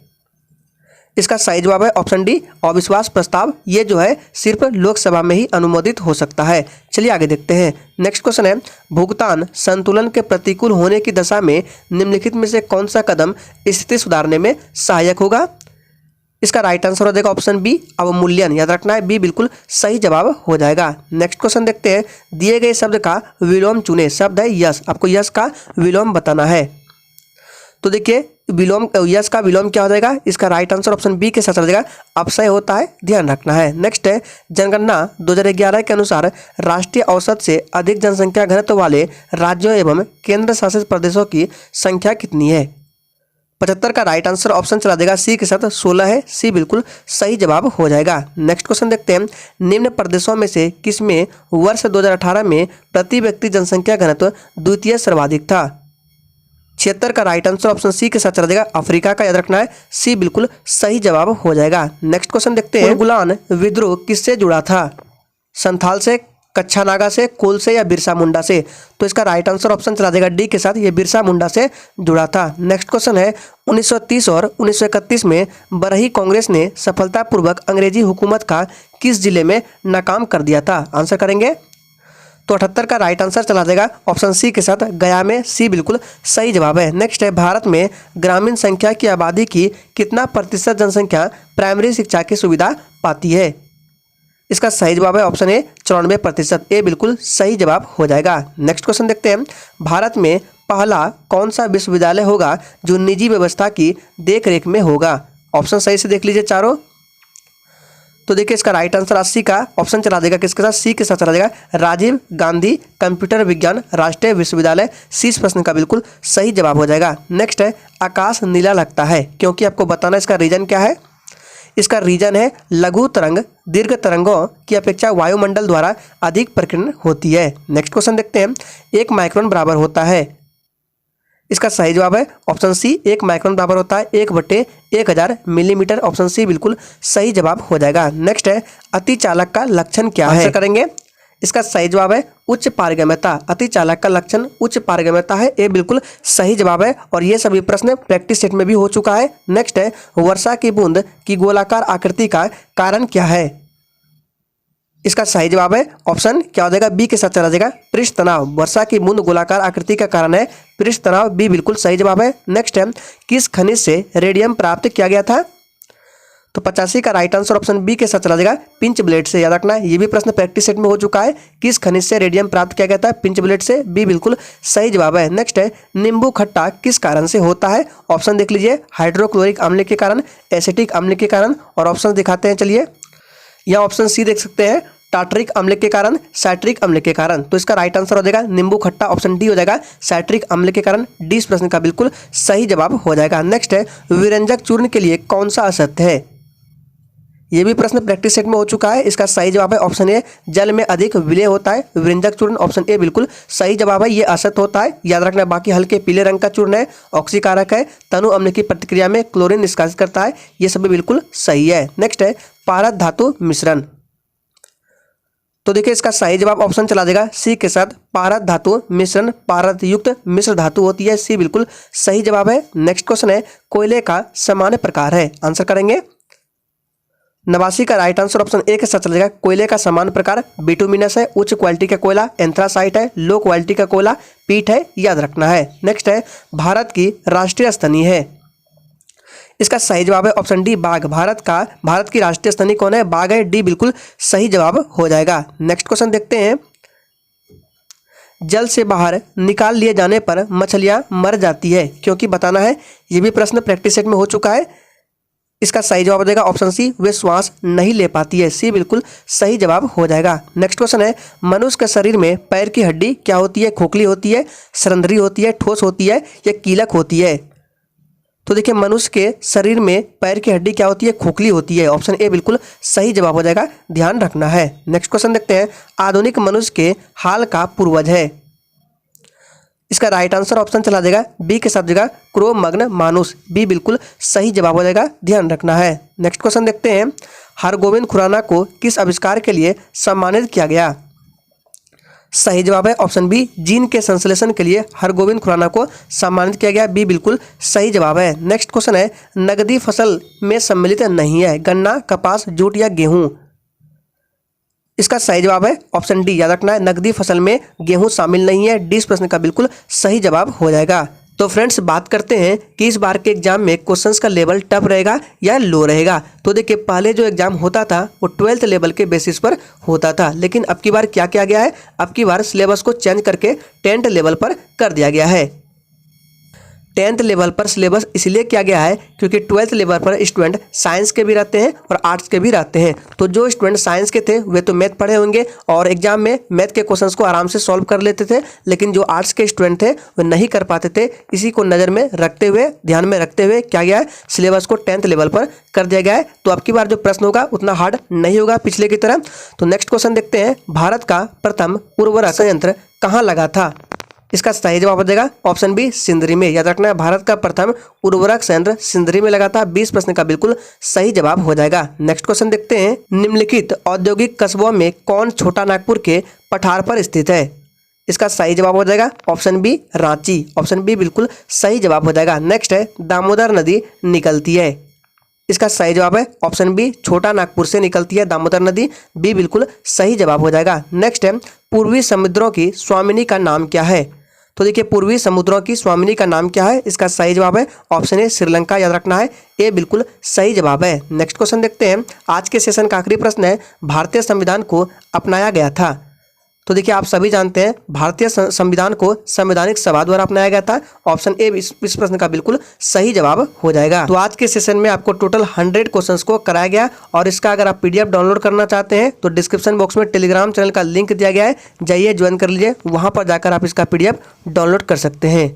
S1: इसका सही जवाब है ऑप्शन डी अविश्वास प्रस्ताव, ये जो है सिर्फ लोकसभा में ही अनुमोदित हो सकता है। चलिए आगे देखते हैं। नेक्स्ट क्वेश्चन है, भुगतान संतुलन के प्रतिकूल होने की दशा में निम्नलिखित में से कौन सा कदम स्थिति सुधारने में सहायक होगा। इसका राइट आंसर हो जाएगा ऑप्शन बी अवमूल्यन, याद रखना है, बी बिल्कुल सही जवाब हो जाएगा। नेक्स्ट क्वेश्चन देखते हैं, दिए गए शब्द का विलोम चुने। शब्द है यश, आपको यश का विलोम बताना है। तो देखिए विलोम, यश का विलोम क्या हो जाएगा, इसका राइट आंसर ऑप्शन बी के साथ चल जाएगा, अपसय होता है, ध्यान रखना है। नेक्स्ट है, जनगणना 2011 के अनुसार राष्ट्रीय औसत से अधिक जनसंख्या घनत्व वाले राज्यों एवं केंद्र शासित प्रदेशों की संख्या कितनी है। 75 का राइट आंसर ऑप्शन चला देगा सी के साथ 16 है, सी बिल्कुल सही जवाब हो जाएगा। नेक्स्ट क्वेश्चन देखते हैं, निम्न प्रदेशों में से किसमें वर्ष 2018 में प्रति व्यक्ति जनसंख्या घनत्व द्वितीय सर्वाधिक था। 76 का राइट आंसर ऑप्शन सी के साथ चला जाएगा अफ्रीका का, याद रखना है, सी बिल्कुल सही जवाब हो जाएगा। नेक्स्ट क्वेश्चन देखते हैं, गुलान विद्रोह किससे जुड़ा था। संथाल से, कच्छा नागा से, कोल से या बिरसा मुंडा से। तो इसका राइट आंसर ऑप्शन चला देगा डी के साथ, ये बिरसा मुंडा से जुड़ा था। नेक्स्ट क्वेश्चन है, 1930 और 1931 में बरही कांग्रेस ने सफलतापूर्वक अंग्रेजी हुकूमत का किस जिले में नाकाम कर दिया था। आंसर करेंगे तो 78 का राइट आंसर चला देगा ऑप्शन सी के साथ, गया में, सी बिल्कुल सही जवाब है। नेक्स्ट है, भारत में ग्रामीण संख्या की आबादी की कितना प्रतिशत जनसंख्या प्राइमरी शिक्षा की सुविधा पाती है। इसका सही जवाब है ऑप्शन ए 94%, ए बिल्कुल सही जवाब हो जाएगा। नेक्स्ट क्वेश्चन देखते हैं, भारत में पहला कौन सा विश्वविद्यालय होगा जो निजी व्यवस्था की देखरेख में होगा। ऑप्शन सही से देख लीजिए चारों। तो देखिए इसका राइट आंसर 80 का ऑप्शन चला देगा किसके साथ, सी के साथ चला देगा राजीव गांधी कंप्यूटर विज्ञान राष्ट्रीय विश्वविद्यालय, सी इस प्रश्न का बिल्कुल सही जवाब हो जाएगा। नेक्स्ट है, आकाश नीला लगता है क्योंकि आपको बताना इसका रीजन क्या है। इसका रीजन है लघु तरंग दीर्घ तरंगों की अपेक्षा वायुमंडल द्वारा अधिक प्रकीर्णन होती है। नेक्स्ट क्वेश्चन देखते हैं, 1 माइक्रोन बराबर होता है इसका सही जवाब है ऑप्शन सी 1 माइक्रोन बराबर होता है 1/1000 मिलीमीटर। ऑप्शन सी बिल्कुल सही जवाब हो जाएगा। नेक्स्ट है अति चालक का लक्षण क्या है, आंसर करेंगे। इसका सही जवाब है उच्च पारगम्यता। अति चालक का लक्षण उच्च पारगम्यता है, ये बिल्कुल सही जवाब है और ये सभी प्रश्न प्रैक्टिस सेट में भी हो चुका है। नेक्स्ट है वर्षा की बूंद की गोलाकार आकृति का कारण क्या है। इसका सही जवाब है ऑप्शन क्या हो जाएगा, बी के साथ चला जाएगा पृष्ठ तनाव। वर्षा की बूंद गोलाकार आकृति का कारण है पृष्ठ तनाव, बी बिल्कुल सही जवाब है। नेक्स्ट है किस खनिज से रेडियम प्राप्त किया गया था, तो 85 का राइट आंसर ऑप्शन बी के साथ चला जाएगा पिंच ब्लेड से। याद रखना है ये भी प्रश्न प्रैक्टिस सेट में हो चुका है। किस खनिज से रेडियम प्राप्त किया गया था, पिंच ब्लेड से, बी बिल्कुल सही जवाब है। नेक्स्ट है नींबू खट्टा किस कारण से होता है। ऑप्शन देख लीजिए, हाइड्रोक्लोरिक अम्ल के कारण, एसिटिक अम्ल के कारण, और ऑप्शन दिखाते हैं चलिए। यह ऑप्शन सी देख सकते हैं टार्टरिक अम्ल के कारण, साइट्रिक अम्ल के कारण। तो इसका राइट आंसर हो जाएगा नींबू खट्टा, ऑप्शन डी हो जाएगा साइट्रिक अम्ल के कारण। डी इस प्रश्न का बिल्कुल सही जवाब हो जाएगा। नेक्स्ट है विरंजक चूर्ण के लिए कौन सा असत्य है। ये भी प्रश्न प्रैक्टिस सेट में हो चुका है। इसका सही जवाब है ऑप्शन ए जल में अधिक विलय होता है विरंजक चूर्ण। ऑप्शन ए बिल्कुल सही जवाब है, ये असत्य होता है। याद रखना बाकी हल्के पीले रंग का चूर्ण है, ऑक्सीकारक है, तनु अम्ल की प्रतिक्रिया में क्लोरीन निष्कासित करता है, ये सभी बिल्कुल सही है। नेक्स्ट है पारद धातु मिश्रण। तो देखिए इसका सही जवाब ऑप्शन चला जाएगा सी के साथ पारद धातु मिश्रण। पारद युक्त मिश्र धातु होती है, सी बिल्कुल सही जवाब है। नेक्स्ट क्वेश्चन है कोयले का सामान्य प्रकार है, आंसर करेंगे। 89 का राइट आंसर ऑप्शन ए के साथ चलेगा कोयले का सामान्य प्रकार बिटुमिनस है, उच्च क्वालिटी का कोयला एंथ्रासाइट है, लो क्वालिटी का कोयला पीट है, याद रखना है। नेक्स्ट है भारत की राष्ट्रीय स्तनी है। इसका सही जवाब है ऑप्शन डी बाघ। भारत की राष्ट्रीय स्तनी कौन है, बाघ है, डी बिल्कुल सही जवाब हो जाएगा। नेक्स्ट क्वेश्चन देखते हैं जल से बाहर निकाल लिए जाने पर मछलियां मर जाती है, क्योंकि बताना है। ये भी प्रश्न प्रैक्टिस सेट में हो चुका है। इसका सही जवाब हो जाएगा ऑप्शन सी वे श्वास नहीं ले पाती है, सी बिल्कुल सही जवाब हो जाएगा। नेक्स्ट क्वेश्चन है मनुष्य के शरीर में पैर की हड्डी क्या होती है, खोखली होती है, सरंध्री होती है, ठोस होती है या कीलक होती है। तो देखिए मनुष्य के शरीर में पैर की हड्डी क्या होती है, खोखली होती है। ऑप्शन ए बिल्कुल सही जवाब हो जाएगा, ध्यान रखना है। नेक्स्ट क्वेश्चन देखते हैं आधुनिक मनुष्य के हाल का पूर्वज है। इसका राइट आंसर ऑप्शन चला जाएगा बी के साथ जगह क्रो-मग्न मानुष, बी बिल्कुल सही जवाब हो जाएगा, ध्यान रखना है। नेक्स्ट क्वेश्चन देखते हैं हरगोविंद खुराना को किस आविष्कार के लिए सम्मानित किया गया। सही जवाब है ऑप्शन बी जीन के संश्लेषण के लिए हरगोविंद खुराना को सम्मानित किया गया, बी बिल्कुल सही जवाब है। नेक्स्ट क्वेश्चन है नकदी फसल में सम्मिलित नहीं है गन्ना, कपास, जूट या गेहूं। इसका सही जवाब है ऑप्शन डी, याद रखना है नकदी फसल में गेहूं शामिल नहीं है, डी इस प्रश्न का बिल्कुल सही जवाब हो जाएगा। तो फ्रेंड्स बात करते हैं कि इस बार के एग्जाम में क्वेश्चंस का लेवल टफ रहेगा या लो रहेगा। तो देखिए पहले जो एग्जाम होता था वो 12th लेवल के बेसिस पर होता था, लेकिन अब की बार क्या किया गया है, अब की बार सिलेबस को चेंज करके 10th लेवल पर कर दिया गया है। 10th लेवल पर सिलेबस इसलिए किया गया है क्योंकि 12th लेवल पर स्टूडेंट साइंस के भी रहते हैं और आर्ट्स के भी रहते हैं। तो जो स्टूडेंट साइंस के थे वे तो मैथ पढ़े होंगे और एग्जाम में मैथ के क्वेश्चंस को आराम से सॉल्व कर लेते थे, लेकिन जो आर्ट्स के स्टूडेंट थे वे नहीं कर पाते थे। इसी को नज़र में रखते हुए, ध्यान में रखते हुए क्या गया है, सिलेबस को 10th लेवल पर कर दिया गया है। तो अब की बार जो प्रश्न होगा उतना हार्ड नहीं होगा पिछले की तरह। तो नेक्स्ट क्वेश्चन देखते हैं भारत का प्रथम उर्वरक संयंत्र कहाँ लगा था। इसका सही जवाब हो जाएगा ऑप्शन बी सिंदरी में। याद रखना है भारत का प्रथम उर्वरक संयंत्र सिंदरी में लगा था, 20 प्रश्न का बिल्कुल सही जवाब हो जाएगा। नेक्स्ट क्वेश्चन देखते हैं निम्नलिखित औद्योगिक कस्बों में कौन छोटा नागपुर के पठार पर स्थित है। इसका सही जवाब हो जाएगा option B Ranchi, option B बिल्कुल सही जवाब हो जाएगा। नेक्स्ट है दामोदर नदी निकलती है। इसका सही जवाब है ऑप्शन बी छोटा नागपुर से निकलती है दामोदर नदी, बी बिल्कुल सही जवाब हो जाएगा। नेक्स्ट है पूर्वी समुद्रों की स्वामिनी का नाम क्या है। तो देखिए पूर्वी समुद्रों की स्वामिनी का नाम क्या है, इसका सही जवाब है ऑप्शन ए श्रीलंका, याद रखना है ए बिल्कुल सही जवाब है। नेक्स्ट क्वेश्चन देखते हैं आज के सेशन का आखिरी प्रश्न है भारतीय संविधान को अपनाया गया था। तो देखिए आप सभी जानते हैं भारतीय संविधान को संवैधानिक सभा द्वारा अपनाया गया था, ऑप्शन ए इस प्रश्न का बिल्कुल सही जवाब हो जाएगा। तो आज के सेशन में आपको टोटल 100 क्वेश्चंस को कराया गया और इसका अगर आप PDF डाउनलोड करना चाहते हैं तो डिस्क्रिप्शन बॉक्स में टेलीग्राम चैनल का लिंक दिया गया है, जाइए ज्वाइन कर लीजिए, वहाँ पर जाकर आप इसका PDF डाउनलोड कर सकते हैं।